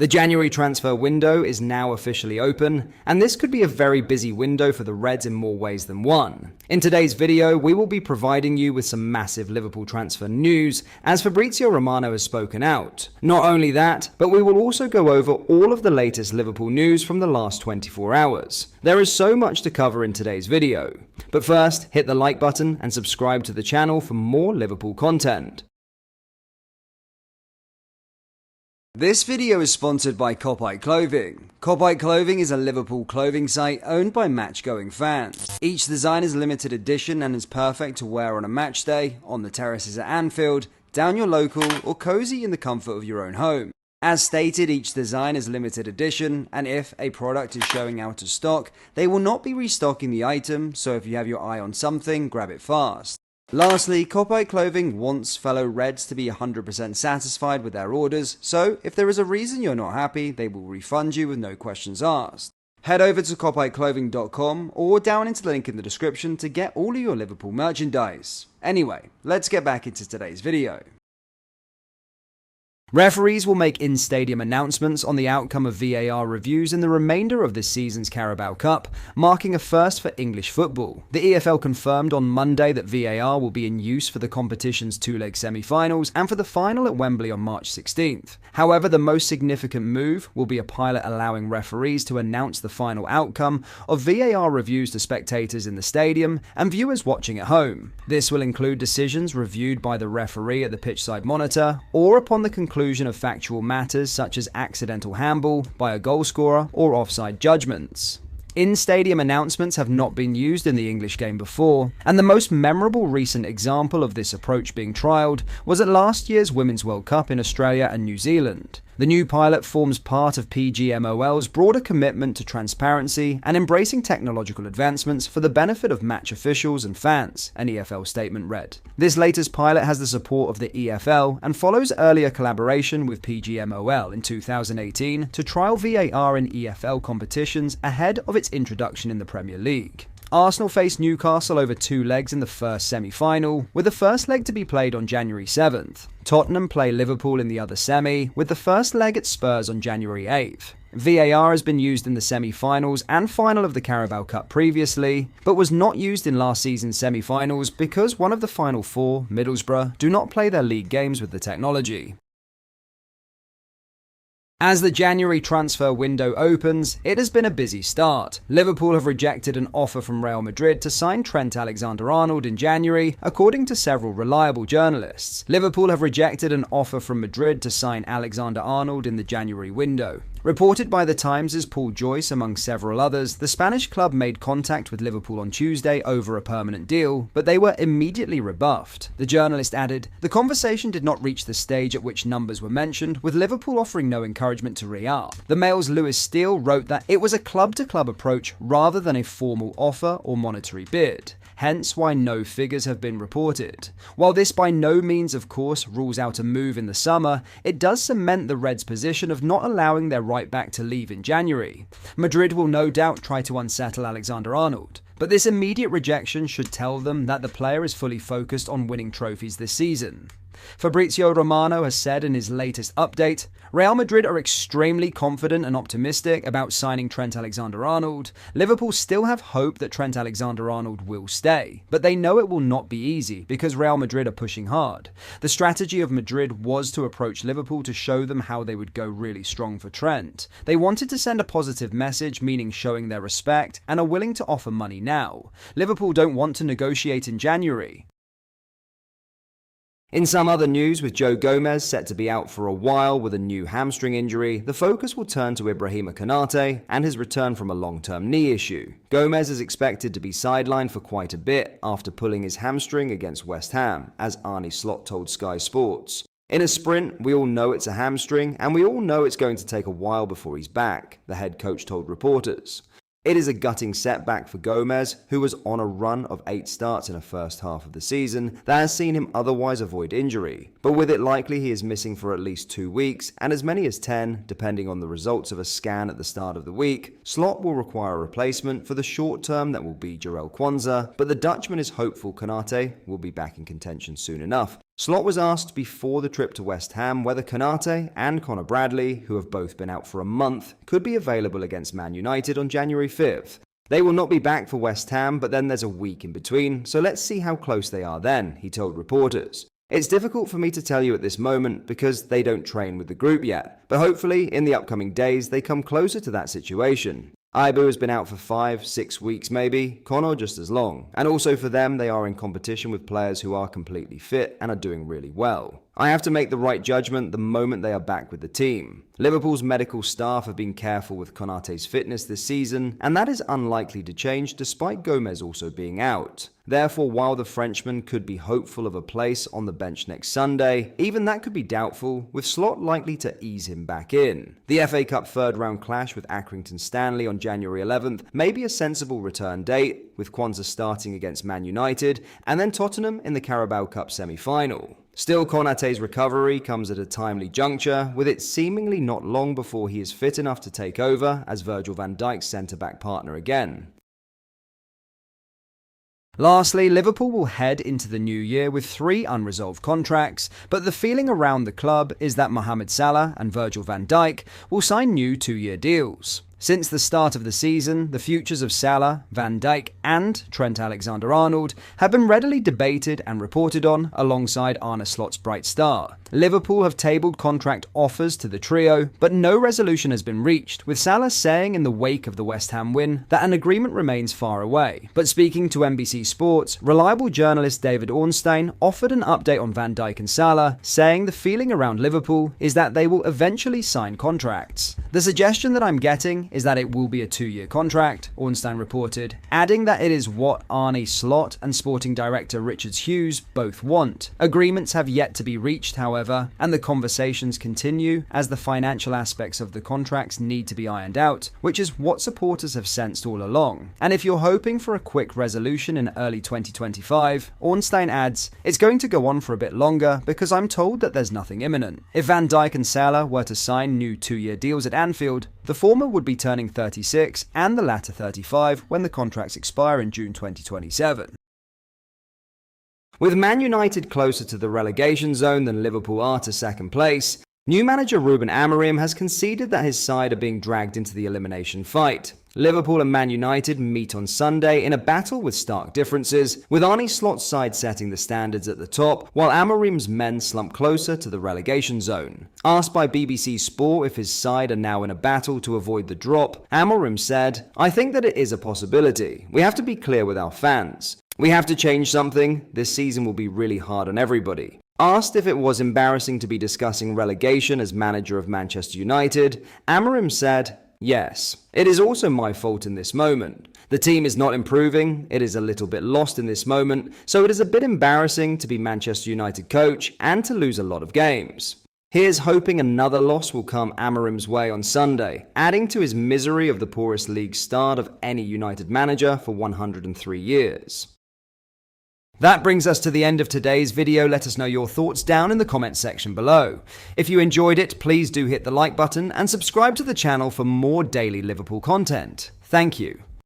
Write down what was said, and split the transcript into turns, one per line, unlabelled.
The January transfer window is now officially open, and this could be a very busy window for the Reds in more ways than one. In today's video, we will be providing you with some massive Liverpool transfer news, as Fabrizio Romano has spoken out. Not only that, but we will also go over all of the latest Liverpool news from the last 24 hours. There is so much to cover in today's video. But first, hit the like button and subscribe to the channel for more Liverpool content. This video is sponsored by Clothing. Clothing is a Liverpool clothing site owned by match-going fans. Each design is limited edition and is perfect to wear on a match day, on the terraces at Anfield, down your local, or cozy in the comfort of your own home. As stated, each design is limited edition, and if a product is showing out of stock, they will not be restocking the item, so if you have your eye on something, grab it fast. Lastly, Clothing wants fellow Reds to be 100% satisfied with their orders, so if there is a reason you're not happy, they will refund you with no questions asked. Head over to clothing.com or down into the link in the description to get all of your Liverpool merchandise. Anyway, let's get back into today's video. Referees will make in-stadium announcements on the outcome of VAR reviews in the remainder of this season's Carabao Cup, marking a first for English football. The EFL confirmed on Monday that VAR will be in use for the competition's two-leg semi-finals and for the final at Wembley on March 16th. However, the most significant move will be a pilot allowing referees to announce the final outcome of VAR reviews to spectators in the stadium and viewers watching at home. This will include decisions reviewed by the referee at the pitchside monitor or upon the conclusion of factual matters such as accidental handball by a goalscorer or offside judgments. In-stadium announcements have not been used in the English game before, and the most memorable recent example of this approach being trialled was at last year's Women's World Cup in Australia and New Zealand. The new pilot forms part of PGMOL's broader commitment to transparency and embracing technological advancements for the benefit of match officials and fans, an EFL statement read. This latest pilot has the support of the EFL and follows earlier collaboration with PGMOL in 2018 to trial VAR in EFL competitions ahead of its introduction in the Premier League. Arsenal face Newcastle over two legs in the first semi-final, with the first leg to be played on January 7th. Tottenham play Liverpool in the other semi, with the first leg at Spurs on January 8th. VAR has been used in the semi-finals and final of the Carabao Cup previously, but was not used in last season's semi-finals because one of the final four, Middlesbrough, do not play their league games with the technology. As the January transfer window opens, it has been a busy start. Liverpool have rejected an offer from Real Madrid to sign Trent AlexanderArnold in January, according to several reliable journalists. Liverpool have rejected an offer from Madrid to sign AlexanderArnold in the January window. Reported by The Times' Paul Joyce among several others, the Spanish club made contact with Liverpool on Tuesday over a permanent deal, but they were immediately rebuffed. The journalist added, "The conversation did not reach the stage at which numbers were mentioned, with Liverpool offering no encouragement to Real." The Mail's Lewis Steele wrote that it was a club-to-club approach rather than a formal offer or monetary bid. Hence why no figures have been reported. While this by no means, of course, rules out a move in the summer, it does cement the Reds' position of not allowing their right back to leave in January. Madrid will no doubt try to unsettle AlexanderArnold, but this immediate rejection should tell them that the player is fully focused on winning trophies this season. Fabrizio Romano has said in his latest update, Real Madrid are extremely confident and optimistic about signing Trent AlexanderArnold. Liverpool still have hope that Trent AlexanderArnold will stay, but they know it will not be easy because Real Madrid are pushing hard. The strategy of Madrid was to approach Liverpool to show them how they would go really strong for Trent. They wanted to send a positive message, meaning showing their respect, and are willing to offer money now. Liverpool don't want to negotiate in January. In some other news, with Joe Gomez set to be out for a while with a new hamstring injury, the focus will turn to Ibrahima Konate and his return from a long-term knee issue. Gomez is expected to be sidelined for quite a bit after pulling his hamstring against West Ham, as Arne Slot told Sky Sports. In a sprint, we all know it's a hamstring, and we all know it's going to take a while before he's back, the head coach told reporters. It is a gutting setback for Gomez, who was on a run of 8 starts in the first half of the season that has seen him otherwise avoid injury. But with it likely he is missing for at least 2 weeks, and as many as 10, depending on the results of a scan at the start of the week, Slot will require a replacement for the short term that will be Jarell Kwanzaa, but the Dutchman is hopeful Konate will be back in contention soon enough. Slot was asked before the trip to West Ham whether Konate and Connor Bradley, who have both been out for a month, could be available against Man United on January 5th. They will not be back for West Ham, but then there's a week in between, so let's see how close they are then, he told reporters. It's difficult for me to tell you at this moment because they don't train with the group yet, but hopefully in the upcoming days they come closer to that situation. Ibu has been out for 5-6 weeks maybe, Connor just as long. And also for them, they are in competition with players who are completely fit and are doing really well. I have to make the right judgment the moment they are back with the team. Liverpool's medical staff have been careful with Konate's fitness this season, and that is unlikely to change despite Gomez also being out. Therefore, while the Frenchman could be hopeful of a place on the bench next Sunday, even that could be doubtful, with Slot likely to ease him back in. The FA Cup third-round clash with Accrington Stanley on January 11th may be a sensible return date, with Kwanzaa starting against Man United, and then Tottenham in the Carabao Cup semi-final. Still, Konate's recovery comes at a timely juncture, with it seemingly not long before he is fit enough to take over as Virgil van Dijk's centre-back partner again. Lastly, Liverpool will head into the new year with 3 unresolved contracts, but the feeling around the club is that Mohamed Salah and Virgil van Dijk will sign new 2-year deals. Since the start of the season, the futures of Salah, Van Dijk and Trent AlexanderArnold have been readily debated and reported on alongside Arne Slot's bright star. Liverpool have tabled contract offers to the trio, but no resolution has been reached, with Salah saying in the wake of the West Ham win that an agreement remains far away. But speaking to NBC Sports, reliable journalist David Ornstein offered an update on Van Dijk and Salah, saying the feeling around Liverpool is that they will eventually sign contracts. The suggestion that I'm getting is that it will be a 2-year contract, Ornstein reported, adding that it is what Arne Slot and sporting director Richard Hughes both want. Agreements have yet to be reached, however, and the conversations continue as the financial aspects of the contracts need to be ironed out, which is what supporters have sensed all along. And if you're hoping for a quick resolution in early 2025, Ornstein adds, it's going to go on for a bit longer because I'm told that there's nothing imminent. If Van Dijk and Salah were to sign new 2-year deals at Anfield, the former would be turning 36 and the latter 35 when the contracts expire in June 2027. With Man United closer to the relegation zone than Liverpool are to second place, new manager Ruben Amorim has conceded that his side are being dragged into the elimination fight. Liverpool and Man United meet on Sunday in a battle with stark differences, with Arne Slot's side setting the standards at the top, while Amorim's men slump closer to the relegation zone. Asked by BBC Sport if his side are now in a battle to avoid the drop, Amorim said, I think that it is a possibility. We have to be clear with our fans. We have to change something. This season will be really hard on everybody. Asked if it was embarrassing to be discussing relegation as manager of Manchester United, Amorim said, yes, it is also my fault in this moment. The team is not improving, it is a little bit lost in this moment, so it is a bit embarrassing to be Manchester United coach and to lose a lot of games. Here's hoping another loss will come Amorim's way on Sunday, adding to his misery of the poorest league start of any United manager for 103 years. That brings us to the end of today's video. Let us know your thoughts down in the comments section below. If you enjoyed it, please do hit the like button and subscribe to the channel for more daily Liverpool content. Thank you.